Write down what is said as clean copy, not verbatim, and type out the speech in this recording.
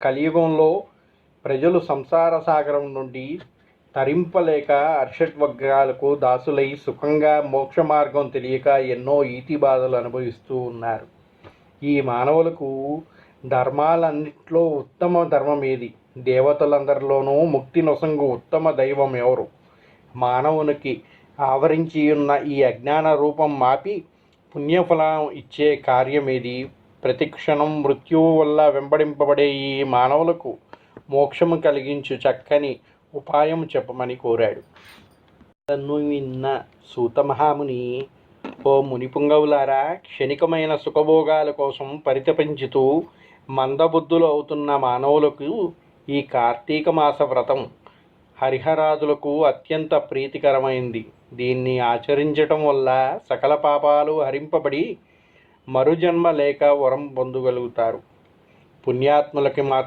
కలియుగంలో ప్రజలు సంసార సాగరం నుండి తరింపలేక అర్షడ్వర్గాలకు దాసులై సుఖంగా మోక్ష మార్గం తెలియక ఎన్నో ఈతి బాధలు అనుభవిస్తూ ఉన్నారు. ఈ మానవులకు ధర్మాలన్నిట్లో ఉత్తమ ధర్మం ఏది? దేవతలందరిలోనూ ముక్తి నొసంగు ఉత్తమ దైవం ఎవరు? మానవునికి ఆవరించి ఉన్న ఈ అజ్ఞాన రూపం మాపి పుణ్యఫలం ఇచ్చే కార్యమేది? ప్రతిక్షణం మృత్యువు వల్ల వెంబడింపబడే ఈ మానవులకు మోక్షము కలిగించు చక్కని ఉపాయం చెప్పమని కోరాడు. తన్ను విన్న సూతమహాముని, ఓ మునిపుంగవులారా, క్షణికమైన సుఖభోగాల కోసం పరితపించుతూ మందబుద్ధులు అవుతున్న మానవులకు ఈ కార్తీక మాస వ్రతం హరిహరాదులకు అత్యంత ప్రీతికరమైంది. దీన్ని ఆచరించటం వల్ల సకల పాపాలు హరింపబడి మరుజన్మ లేక వరం పొందగలుగుతారు. పుణ్యాత్ములకి మాత్రం